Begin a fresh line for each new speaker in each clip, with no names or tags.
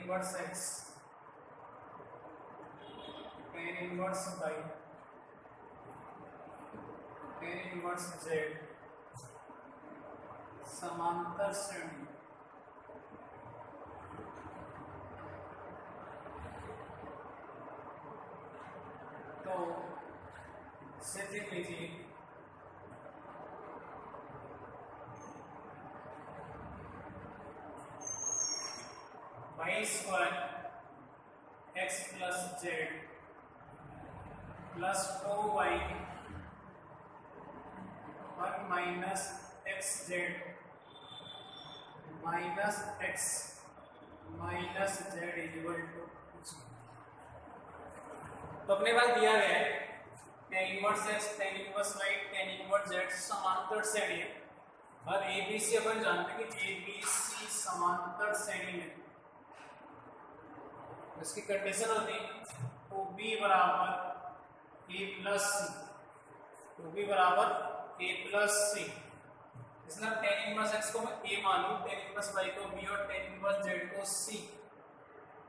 Inverse x tan inverse y tan inverse z समांतर श्रेणी तो सिद्ध कीजिए y square x plus z plus 2y 1 minus x z minus x minus z equal to. तो अपने पास दिया गया है tan inverse x tan inverse y tan inverse z समांतर श्रेणी है और ABC अपन जानते हैं कि ABC समांतर श्रेणी में इसकी कंडीशन होती है 2b बराबर a प्लस सी 2b बराबर a प्लस सी। इसलिए tan इनवर्स x को मैं a मानूं tan इनवर्स y को b और tan इनवर्स z को c।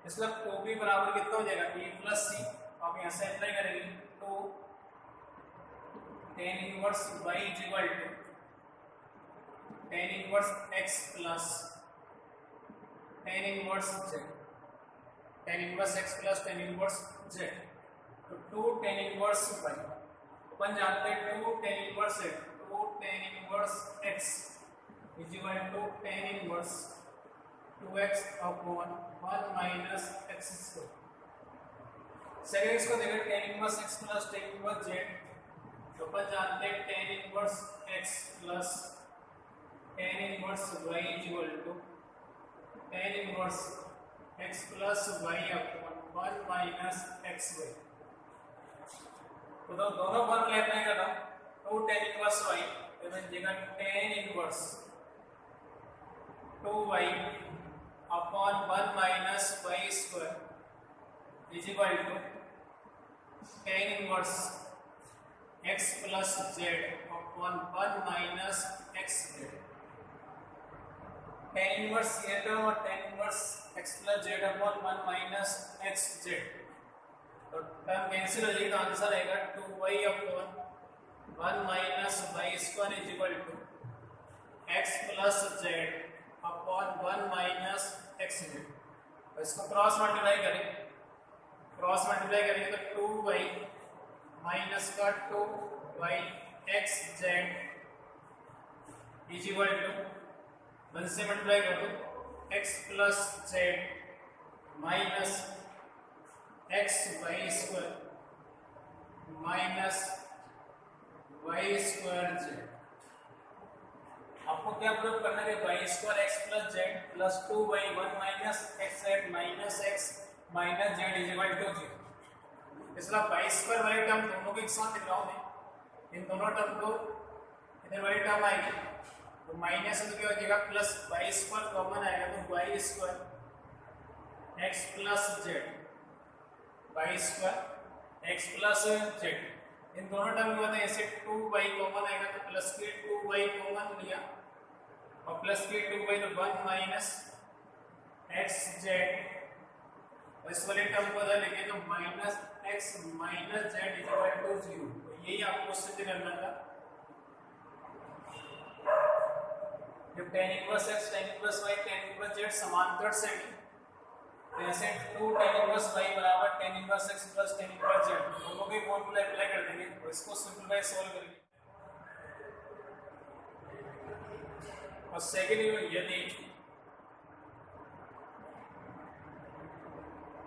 इसलिए 2b बराबर कितना हो जाएगा a प्लस सी। आप यहाँ से अप्लाई करेंगे तो tan inverse y is equal to tan inverse x plus tan inverse z tan inverse x plus tan inverse z। तो 2 tan इनवर्स y अपन जानते हैं 2 tan inverse z 2 tan inverse x is equal to tan inverse 2x upon 1 minus x square. Second इसको देखो tan inverse x plus tan inverse z तो अपन जानते हैं tan inverse x plus tan inverse y is equal to tan inverse x plus y upon 1 minus xy। तो दोनों one लेते हैं ना 2 tan इनवर्स y तो बन जाएगा tan inverse 2y upon 1 minus y square is equal to tan inverse x plus z upon 1 minus xz। tan inverse ये term और tan inverse x plus z upon 1 minus xz तो term cancel हो जाएगा। Answer आएगा 2y upon 1 minus y square is equal to x plus z upon 1 minus xz। इसको cross multiply करें तो 2y minus का 2y xz is equal to 1 से multiply कर दो x plus z minus x y square minus y square z। आपको क्या prove करना है y square x plus z plus 2y 1 minus xz minus x minus z is equal to 0। इसलिए y square वाली term दोनों के एक साथ लिख रहा हूं मैं। इन दोनों टर्म को इधर वाली टर्म आएगी तो माइनस से क्या हो जाएगा प्लस y स्क्वायर कॉमन आएगा तो y square x plus z y square x plus z। इन दोनों टर्म को बताए ऐसे 2y कॉमन आएगा तो प्लस के 2y कॉमन लिया और प्लस के 2y तो 1 माइनस xz इस वाले टर्म को इधर लिखे तो minus x minus z is equal to 0। तो यही आपको सिद्ध करना था। जब tan inverse x tan inverse y tan inverse z समांतर श्रेणी तो ऐसे 2 tan इनवर्स y बराबर tan inverse x plus tan inverse z दोनों के फॉर्मूला अप्लाई कर देंगे तो इसको सिंपलीफाई सॉल्व करेंगे। और सेकंड यदि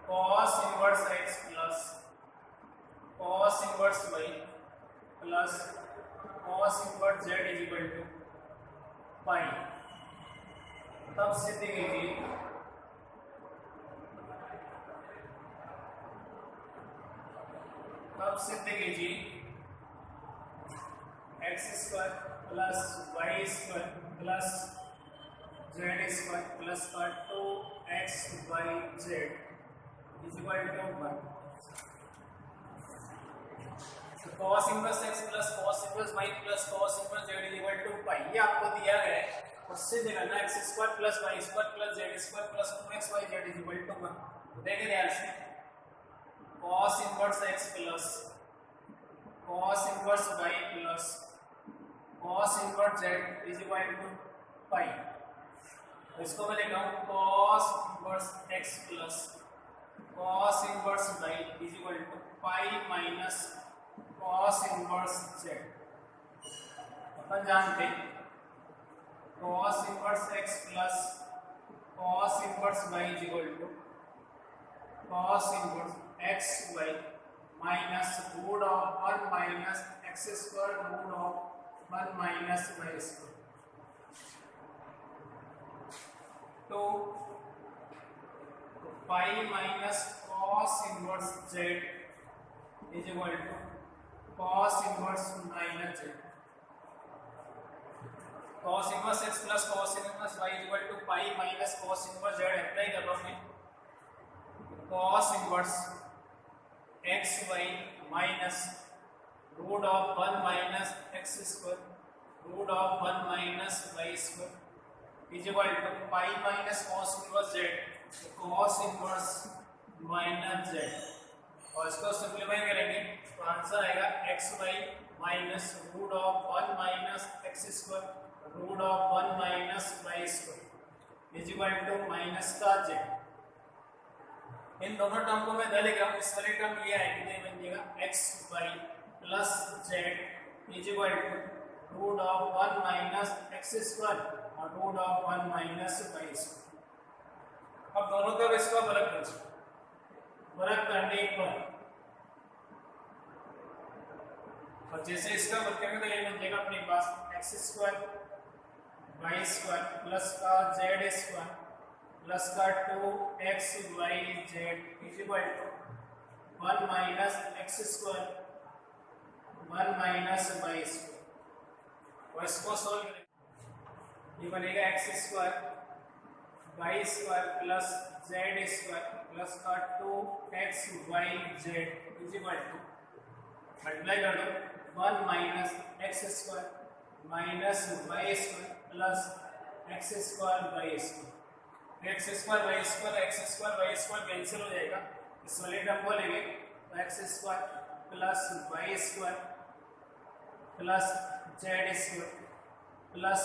cos inverse x plus cos inverse y plus cos inverse z is equal to pi तब सिद्ध कीजिए x square plus y square plus z square plus 2xyz is equal to 1। तो cos inverse x plus cos inverse y plus cos inverse z is equal to pi ये आपको दिया गया है। उससे निकालना x square plus y square plus z square plus 2xy z is equal to 1। तो देखें ध्यान से cos inverse x plus cos inverse y plus cos inverse z is equal to pi. तो इसको मैं लिख रहा हूँ cos inverse x plus cos inverse y is equal to pi minus cos inverse z। अपन जानते हैं cos inverse x plus cos inverse y is equal to cos inverse x y minus root of 1 minus x square root of 1 minus y square. तो pi minus cos inverse z is equal to cos inverse minus z। cos inverse x plus cos inverse y is equal to pi minus cos inverse z। Apply कर रहा हूँ cos inverse x y minus root of 1 minus x square root of 1 minus y square is equal to pi minus cos inverse z cos inverse minus z। और इसको simplify करेंगे तो answer आएगा xy minus root of 1 minus x square root of 1 minus y square is equal to minus का z। इन दोनों term को मैं इधर लिख रहा हूँ। इस वाले टर्म ये आएगी तो बन जाएगा xy plus z is equal to root of 1 minus x square और root of 1 minus y square. अब दोनों तरफ इसका फर्क करने पर और जैसे इसका वर्ग करेंगे तो ये बन जाएगा अपने पास x square y square plus का z स्क्वायर प्लस का 2xyz is equal to 1 minus x square 1 minus y square. और इसको सोल्व करेंगे ये बनेगा x square y square plus z square plus का 2xyz is equal to multiply कर दो 1 minus x square minus y square plus x square y square. x square y square x square y square cancel हो जाएगा। इस वाले term को लेंगे तो x square plus y square plus z square plus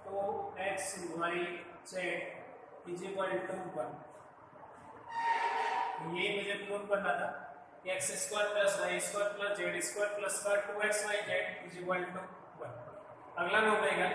2xyz is equal to 1। ये मुझे prove करना था कि x square plus y square plus z square plus का 2xyz इज इक्वल टू 1। अगला रूप रहेगा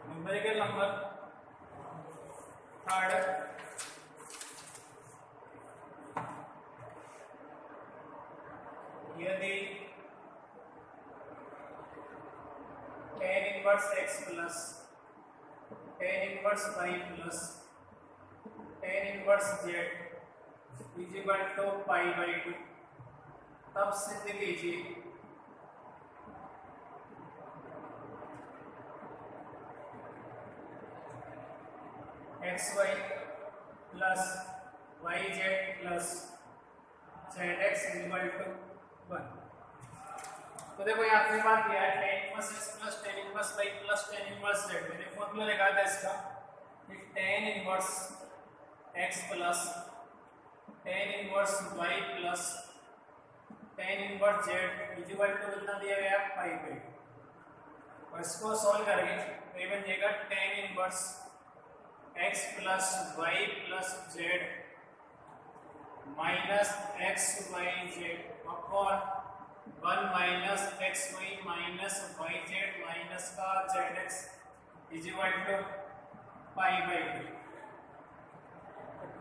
न्यूमेरिकल नंबर थर्ड। यदि tan inverse x plus tan inverse y plus tan inverse z is equal to pi by 2 तब सिद्ध कीजिए xy plus yz plus zx is equal to 1। तो देखो यहाँ पे बात किया है tan inverse x plus tan inverse y plus tan inverse z। मैंने फॉर्मूला लगाया था इसका कि tan inverse x plus tan inverse y plus tan inverse z is equal to कितना दिया गया पाई बाई। और इसको सॉल्व करेंगे तो ये बन जाएगा tan inverse x plus y plus z minus xyz upon 1 minus xy minus yz minus का zx is equal to pi by 2।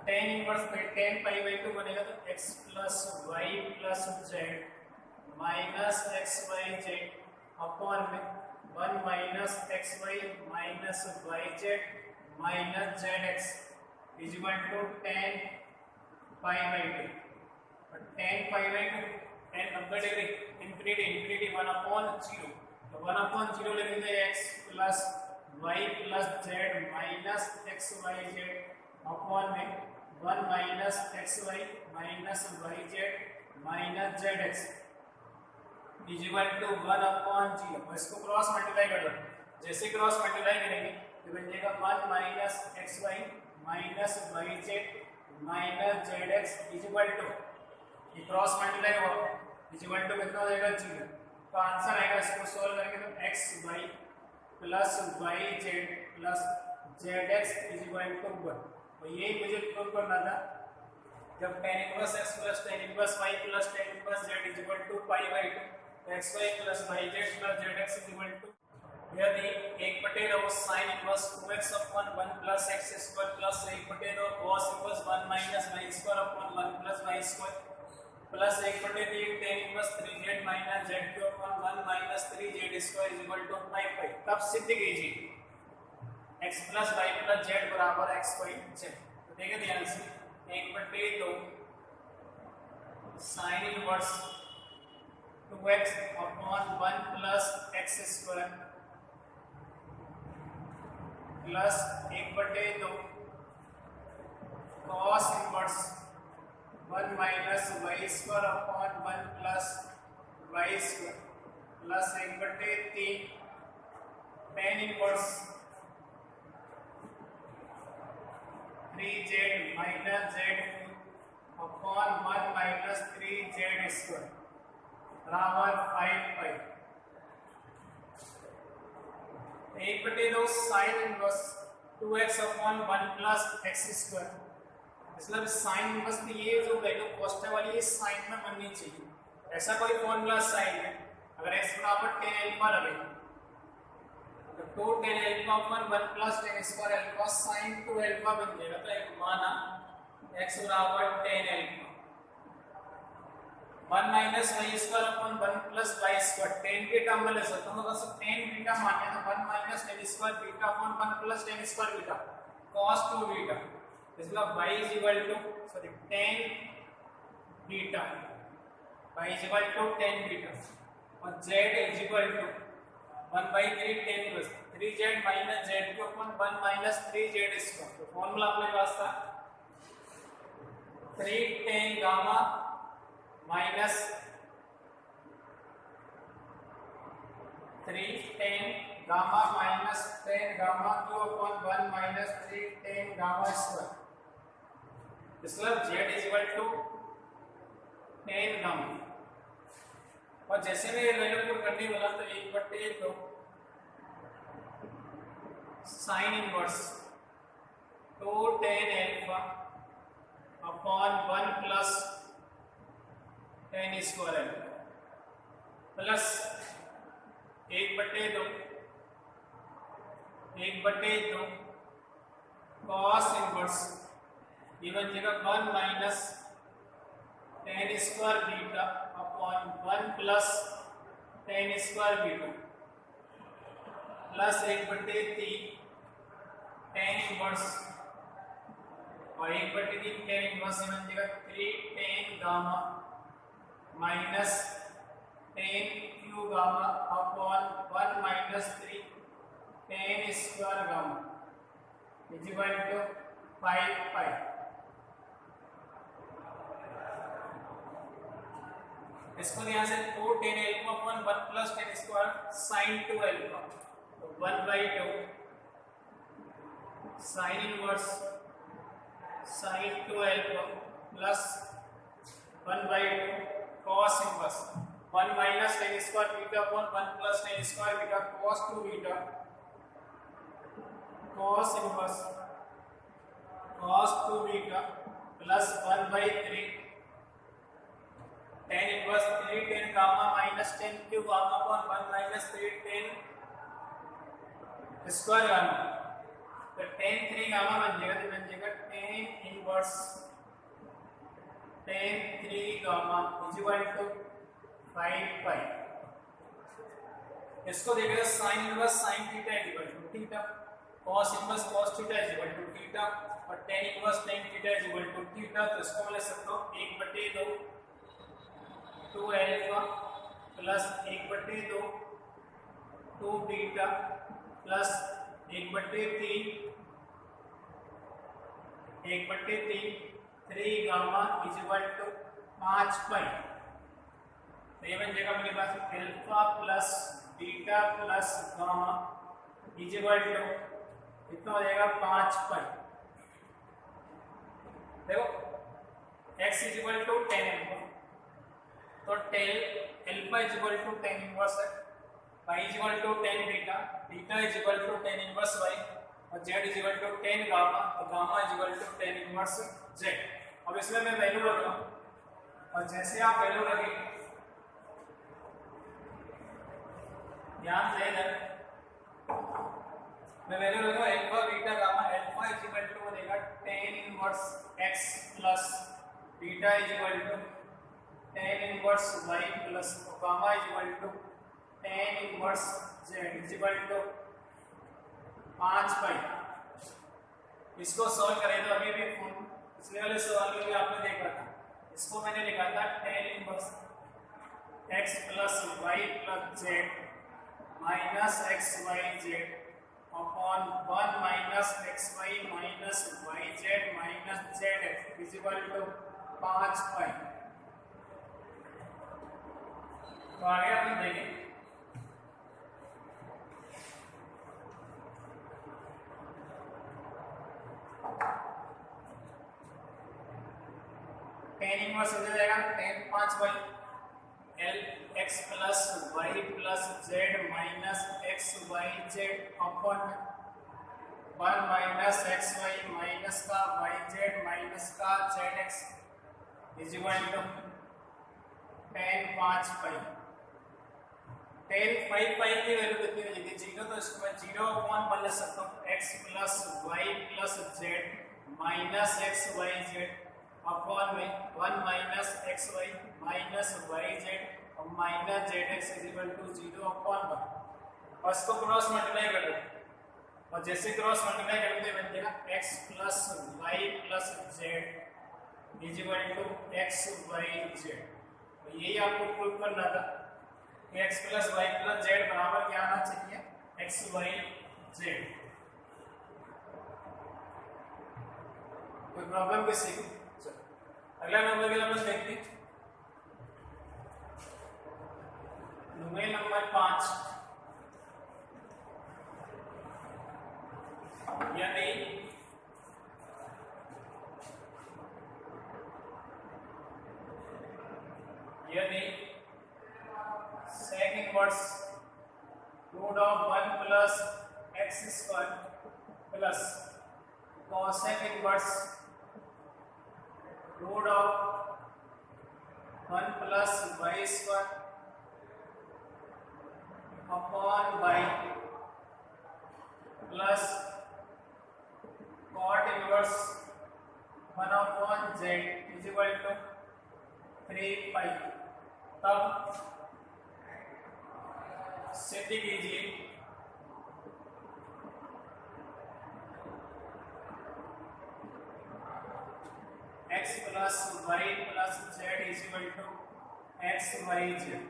tan inverse पे tan पाई बाई 2 बनेगा तो x plus y plus z minus xyz upon 1 minus xy minus yz minus zx is equal to tan pi by 2। tan pi by 2 tan 90 degree infinity infinity 1 upon 0 तो 1/0 लिखेंगे x plus y plus z minus x y z upon में 1 minus x y minus y z minus z x is equal to 1/0। इसको cross multiply कर दो। जैसे cross multiply करेंगे तो बन जाएगा 1 minus x y minus y z minus z x is equal to, ये क्रॉस मल्टीप्लाई हुआ, इज इक्वल टू कितना हो जाएगा 0। तो आंसर आएगा इसको सॉल्व करके तो x y plus y z plus z x is equal to 1। तो यही मुझे प्रूव करना था। जब tan inverse x plus tan inverse y plus tan inverse z is equal to pi by 2, तो xy plus yz plus zx is equal to यदि 1/2 sin inverse 2x upon 1 plus x square plus 1/2 cos inverse 1 minus y square upon 1 plus y square plus 1/3 tan inverse 3z minus z cube upon 1 minus 3z square is equal to 5 तब सिद्ध कीजिए x plus y plus z बराबर x y z। तो देखिए ध्यान से 1/2 sin inverse 2x upon 1 plus x square plus 1/2 cos inverse 1 minus y square upon 1 plus y square plus 1/3 tan inverse 3z minus z upon 1 minus 3z square बराबर 5 1/2 sin inverse 2x upon 1 plus x square, मतलब sine inverse में ये जो value cost वाली है sign में बननी चाहिए। ऐसा कोई फॉर्मूला साइन है, अगर x बराबर tan अल्फा रखे तो 2 tan alpha upon 1 plus tan square alpha sin 2 alpha बन जाएगा। तो एक माना x बराबर tan alpha 1 minus y square upon 1 plus y square tan के टर्म में ले सकता हूं, तो tan बीटा माने तो 1 minus tan square beta upon 1 plus tan square beta cos 2 beta, मतलब y is equal to sorry tan beta, y is equal to tan beta और z is equal to 1/3 tan plus 3z minus z के upon 1 minus 3z square. तो formula अपने पास था 3 tan gamma minus 3 tan gamma minus tan gamma cube upon 1 minus 3 tan gamma square, मतलब z is equal to tan gamma. और जैसे मैं value put करने वाला तो 1/2 sin inverse 2 tan alpha upon 1 plus tan square alpha plus 1/2 cos inverse ये बन जाएगा 1 minus tan square beta upon 1 plus tan square beta plus 1/3 tan inverse और 1/3 tan इनवर्स ये बन जाएगा 3 tan gamma minus tan cube gamma upon 1 minus 3 tan square gamma is equal to 5 इसको ध्यान से 2 tan alpha upon 1 plus tan square sin 2 alpha, तो 1/2 sin inverse sin 2 alpha plus 1/2 cos inverse 1 minus tan square beta upon 1 plus tan square beta cos 2 beta cos inverse cos 2 beta plus 1/3 tan inverse 3 tan gamma minus tan cube gamma upon 1 minus 3 tan square gamma, तो tan 3 gamma बन जाएगा, तो बन जाएगा tan inverse tan 3 gamma is equal to 5 इसको देखिए sin inverse sin theta is equal to theta, cos inverse cos theta is equal to theta और tan inverse tan theta is equal to theta. तो इसको ले सकते हो 1/2 2 alpha plus 1/2 2 beta plus 1/3 3 gamma is equal to 5 pi. तो ये बन जाएगा मेरे पास alpha plus beta plus gamma is equal to कितना हो जाएगा 5 पाई। देखो x is equal to 10 alpha, तो 10 alpha is equal to 10 inverse है, y is equal to 10 beta, beta is equal to 10 inverse y और z is equal to 10 gamma, तो gamma is equal to 10 inverse z। अब इसमें मैं value रख रहा हूं और जैसे आप वैल्यू रखेंगे ध्यान से मैं वैल्यू रखूंगा alpha beta gamma. Alpha is equal to हो जाएगा 10 inverse x plus beta is equal to 10 inverse y plus gamma is equal to 10 inverse z is equal to 5 pi. इसको सॉल्व करें तो अभी भी पिछले वाले सवाल में भी आपने देखा था, इसको मैंने लिखा था 10 inverse x plus y plus z minus x y z upon 1 minus x y minus y z minus z x is equal to 5 pi. तो आगे अपन देखें टेन इनवर्स हो जाएगा 10 5 pi l x plus y plus z minus x y z upon 1 minus x y minus का y z minus का z x is equal to 10 5 pi. 10 5 pi की value कितनी हो जाएगी 0, तो इसको मैं 0 अपॉन 1 ले सकता हूँ x plus y plus z minus x y z upon में 1 minus x y minus y z और minus z x is equal to 0 upon 1 और इसको क्रॉस मल्टीप्लाई कर दो और जैसे क्रॉस मल्टीप्लाई करते बन जाएगा x plus y plus z is equal to x y z. तो यही आपको प्रूव करना था कि x plus y plus z बराबर क्या आना चाहिए एक्स वाई जेड। कोई प्रॉब्लम किसी को? अगला नंबर के लिए देखते हैं नंबर 5 यानी sec inverse root of 1 plus x square plus cosec inverse root of 1 plus y square upon y plus cot inverse 1 upon z is equal to 3 pi. तब सिद्ध कीजिए x plus y plus z is equal to x y z.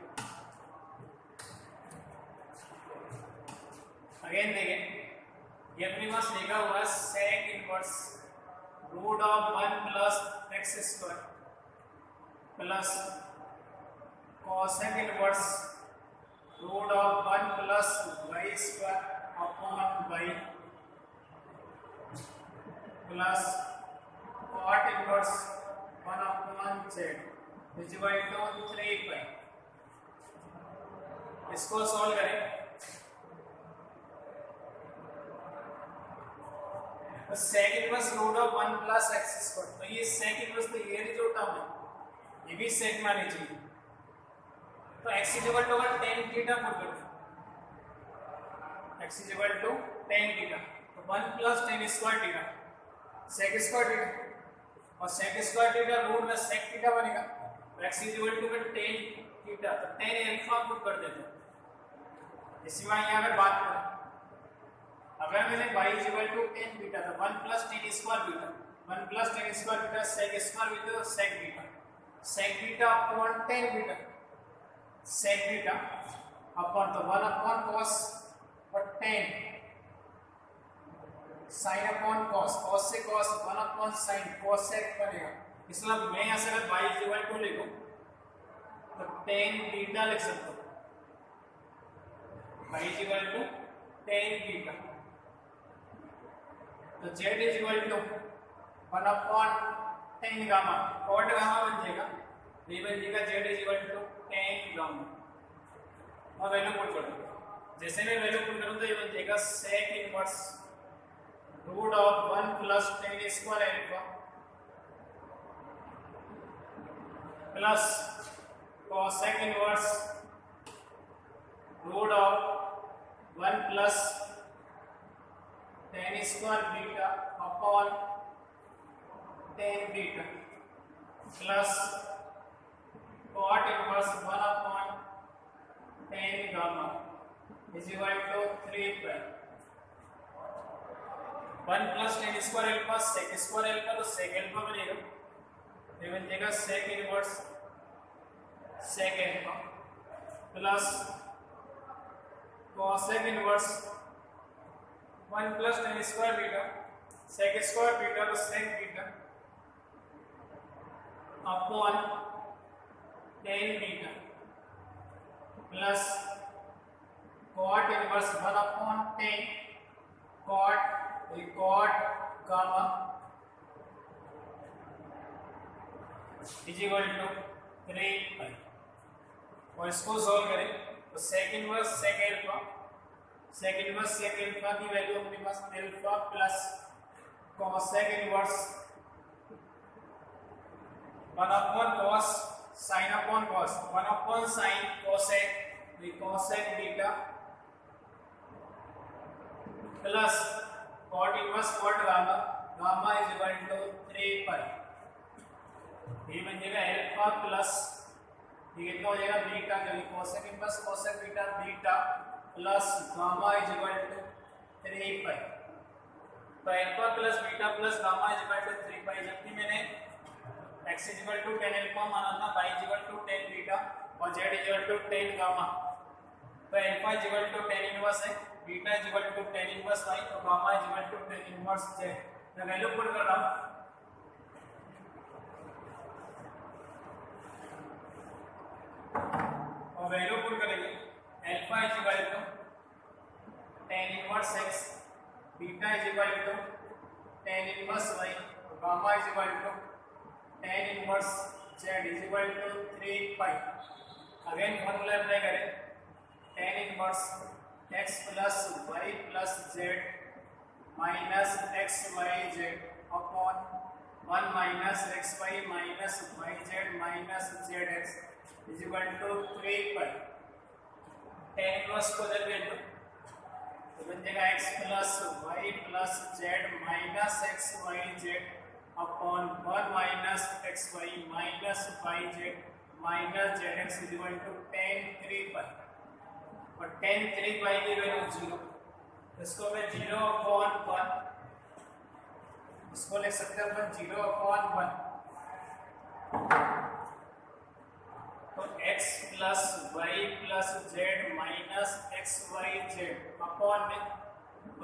Again देखें ये अपने पास लिखा हुआ है sec inverse root of 1 plus x square plus cosec inverse root of 1 plus y square upon y plus cot inverse 1 upon z is equal to 3 pi. इसको solve करें तो sec inverse root of 1 plus x square, तो ये sec inverse तो ये जो term है ये भी sec मानी चाहिए। तो x is equal to 10 theta put कर दो, x is equal to 10 theta, तो 1 plus 10 square theta sec square theta और sec स्क्वायर थीटा रूट में sec थीटा बनेगा, तो x is equal to 10 theta, तो 10 अल्फा पुट कर देते हैं। इसी बात यहाँ पे बात करें अगर मैंने y is equal to 10 beta तो 1 plus 10 square beta 1 plus 10 square beta sec square beta sec beta upon 10 beta sec beta upon तो 1 upon cos 10 sine upon cos, cos से cos 1 upon sine cos sec बनेगा। इसलिए मैं यहाँ से अगर y equal to लिखूं तो tan बीटा लिख सकता हूँ, y equal to tan beta. तो z equal to 1 upon tan gamma, cot gamma बन जाएगा, ये बन जाएगा z equal to tan gamma. और वैल्यू पुट कर दो, जैसे मैं वैल्यू पुट करूँ तो ये बन जाएगा sec inverse root of 1 plus tan square alpha plus cosec inverse root of 1 plus tan square beta upon tan beta plus cot inverse 1 upon tan gamma is equal to 3 pi 1 plus tan square alpha sec square alpha, तो sec alpha बनेगा, ये बन जाएगा sec inverse sec alpha plus cosec inverse 1 plus tan square beta sec square beta तो sec beta upon tan beta plus cot inverse 1 upon tan cot gamma is equal to 3 pi. और इसको solve करें तो sec inverse sec alpha की value अपने पास alpha plus cosec inverse 1 upon cos sin upon cos 1 upon sin cosec beta plus cot inverse cot gamma is equal to 3 pi. ये बन जाएगा अल्फा प्लस ये कितना हो जाएगा बीटा, जो cosec inverse cosec beta plus gamma is equal to 3 pi. तो alpha plus beta plus gamma is equal to 3 pi, जबकि मैंने x is equal to tan alpha माना था, y is equal to tan beta और z is equal to tan gamma. तो alpha is equal to tan inverse है, beta is equal to tan inverse y और gamma is equal to tan inverse z। मैं value put कर रहा हूं, और value put करेंगे alpha is equal to tan inverse x, beta is equal to tan inverse y और gamma is equal to tan inverse z is equal to 3 pi. Again formula apply करें, tan inverse x plus y plus z minus x y z upon 1 minus x y minus y z minus z x is equal to 3 pi. tan inverse को इधर भेज दो तो बन जाएगा x plus y plus z minus x y z upon 1 minus x y minus y z minus z x is equal to tan 3 pi. और tan 3 पाई की value 0, इसको मैं 0 अपॉन 1, इसको लिख सकते हैं अपन 0 अपॉन 1। तो x plus y plus z minus x y z upon में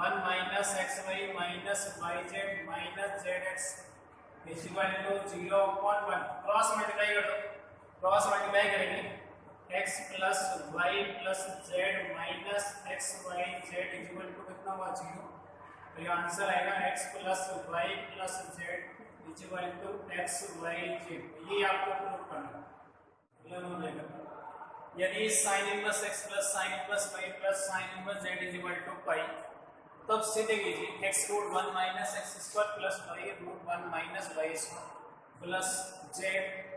1 minus x y minus y z minus z x is equal to 0 upon 1। Cross multiply कर दो, क्रॉस मल्टीप्लाई करेंगे x plus y plus z minus x y z is equal to कितना हुआ 0। तो ये answer आएगा x plus y plus z is equal to x y z. ये आपको प्रूव करना है। यदि sin inverse x plus sin inverse y plus sin inverse z is equal to pi, तब सीधे कीजिए x root 1 minus x square plus y root 1 minus y square plus z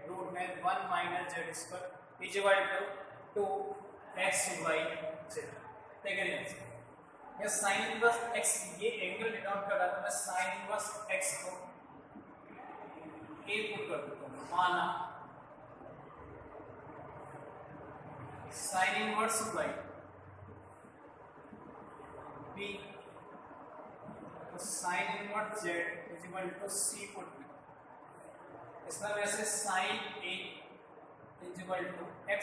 root में 1 minus z square is equal to 2x y z। देखिए ये sin inverse x, ये angle denote कर रहा था, मैं sin इनवर्स x को a put कर देता हूं, माना sin इनवर्स y b, तो sin inverse z is equal to c put में, इसका वैसे sin a is equal to x,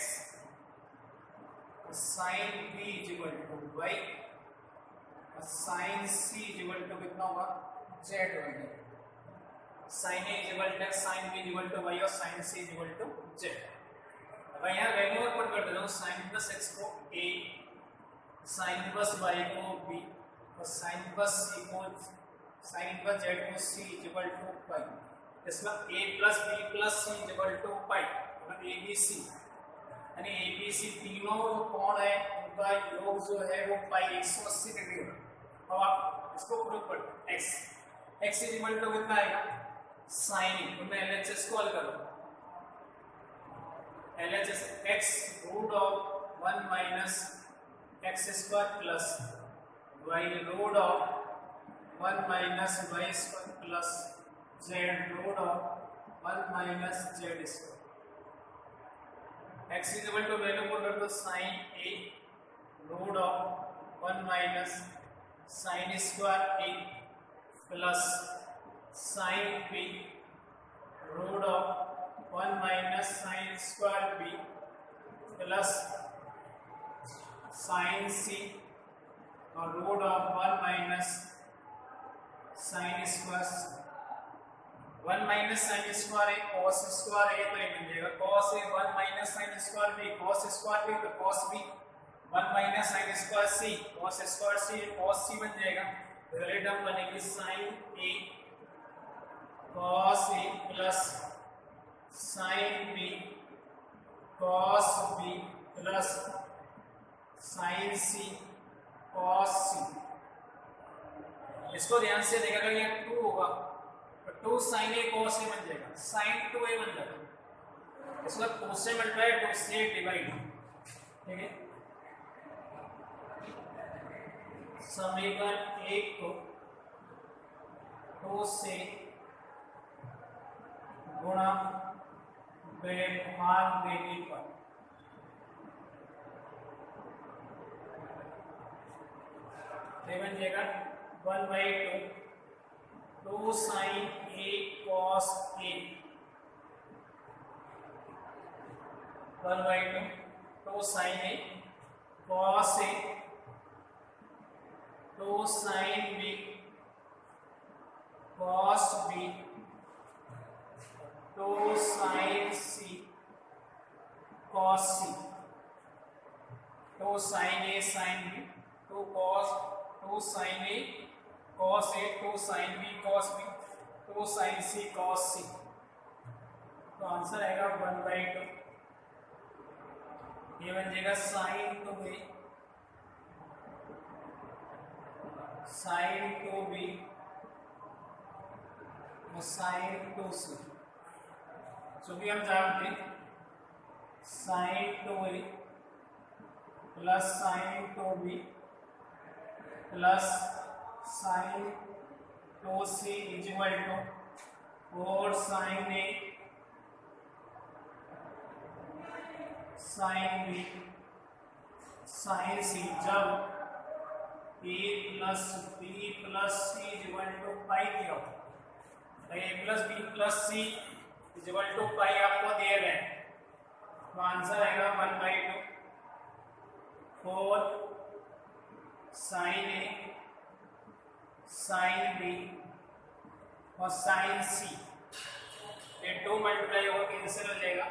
sin b is equal to y sine C equal to कितना होगा जेड होगा, sine A equal to sine B equal to y और sine C equal to z. अब यहाँ value और put कर देता हूँ, साइन प्लस एक्स को ए, साइन प्लस वाई को बी और साइन प्लस सी को साइन प्लस जेड को सी इक्वल टू पाई। इसमें a plus B plus C equal to pi, मतलब ए बी सी, यानी ए बी सी तीनों जो कोण है उनका योग जो है वो पाई 180 डिग्री होगा। अब आप इसको प्रूव करते हैं, x इक्वल टू कितना आएगा साइन, तो मैं LHS को हल करूँ, LHS x root of 1 minus x square plus y root of 1 minus y square plus z root of 1 minus z square. x equal to value put कर दो sine a root of 1 minus sine square a plus sine b root of 1 minus sine square b plus sine c और root of 1 minus sine square 1 minus sine square है cos square है, तो ये बन जाएगा cos A 1 minus sine square B cos square B, तो cos B 1 minus sine square C cos square C cos C बन जाएगा। रिलेट हम बनेगी sine A cos A plus sine B cos B plus sine C cos C. इसको ध्यान से देखा, अगर ये 2 होगा तो 2 साइन ए कॉस ए बन जाएगा, साइन 2a बन जाएगा। इसका 2 से मल्टीप्लाई 2 से डिवाइड, ठीक है। समीकरण 1 को 2 से गुणा भाग देने पर बन जाएगा 1/2 2 sine A cos a 1/2 2 sine A cos a 2 sine B cos b 2 sine C cos c 2 sine A sine b 2 cos 2 sine a cos a 2 sin b cos b 2 sin c cos c, तो answer आएगा 1/2। ये बन जाएगा sin 2a sin 2b और sin 2c, चूंकि हम जानते हैं sin 2a plus sin 2b plus sine 2c equal to 4 sine A sine B sine C, जब a plus B plus C equal to pi दिया, तो a plus B plus C equal to pi आपको दिए गए, तो answer आएगा 1/2 4 sine ए sine B और sine C, ये 2 मल्टीप्लाई होगा कैंसिल हो जाएगा,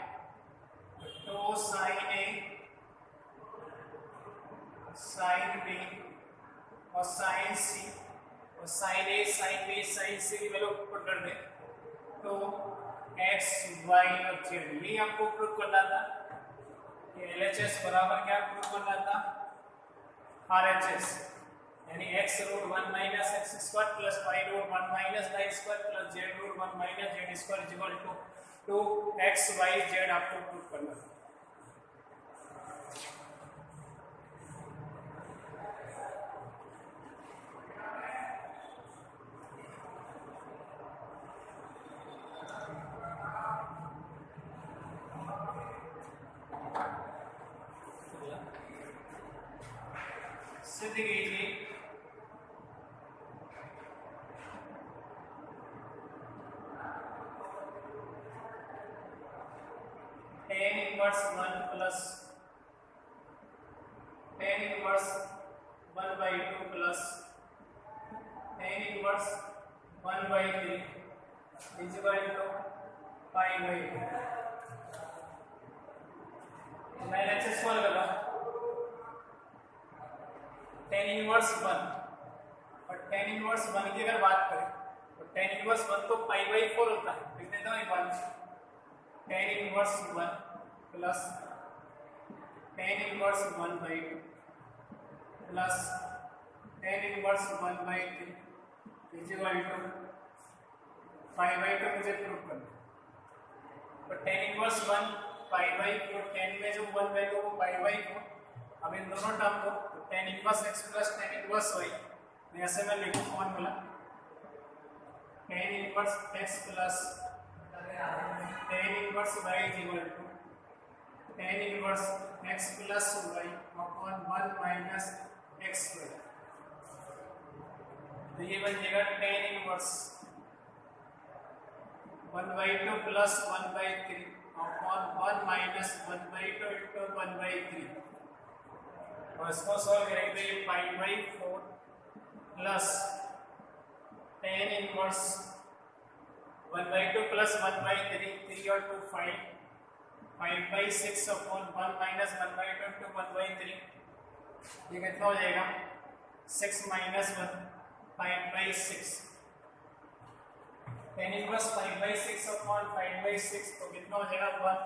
2 साइन ए साइन बी और साइन सी और साइन ए साइन बी साइन सी की वैल्यू पुट कर दे, तो एक्स वाई और जेड, ये आपको प्रूव करना था। LHS बराबर क्या प्रूव करना था, RHS, यानी x root 1 minus x square plus y root 1 minus y square plus z root 1 minus z square equal to 2x y z आपको प्रूव करना है। सिद्ध कीजिए tan inverse 1 plus tan inverse 1/2 plus inverse 1/3 is equal to π/2। मैं lecture solve कर रहा हूँ। tan inverse 1 और tan इनवर्स 1 की अगर बात करें तो tan इनवर्स 1 तो π/4 होता है, लिख देता हूँ 1 tan inverse 1 plus tan inverse 1/2 plus tan inverse 1/3 is equal to π/2। मुझे प्रूव करना है तो tan इनवर्स 1 π/4, tan में जो 1 वैल्यू वो π/4। अब इन दोनों टर्म को तो tan inverse x plus tan inverse y ऐसे में लिखूं formula tan inverse x plus tan inverse y is equal to tan inverse x plus y upon 1 minus x square. तो ये बन जाएगा tan inverse 1/2 plus 1/3 upon 1 minus 1/2 into 1/3 और इसको solve करेंगे ये π/4 प्लस tan इनवर्स 1/2 प्लस 1/3 3 और 2 5 5/6 upon 1 minus 1/2 into 1/3 ये कितना हो जाएगा 6 माइनस 1 5/6। tan इनवर्स 5/6 अपॉन 5/6 तो कितना हो जाएगा 1।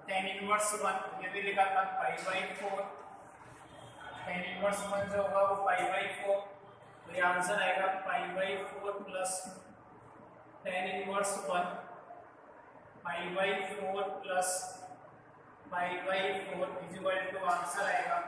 tan इनवर्स 1 ये भी लिखा था π/4, tan इनवर्स 1 जो होगा वो π/4 तो ये आंसर आएगा π/4 plus tan inverse 1 π/4 plus π/4 is equal to answer आएगा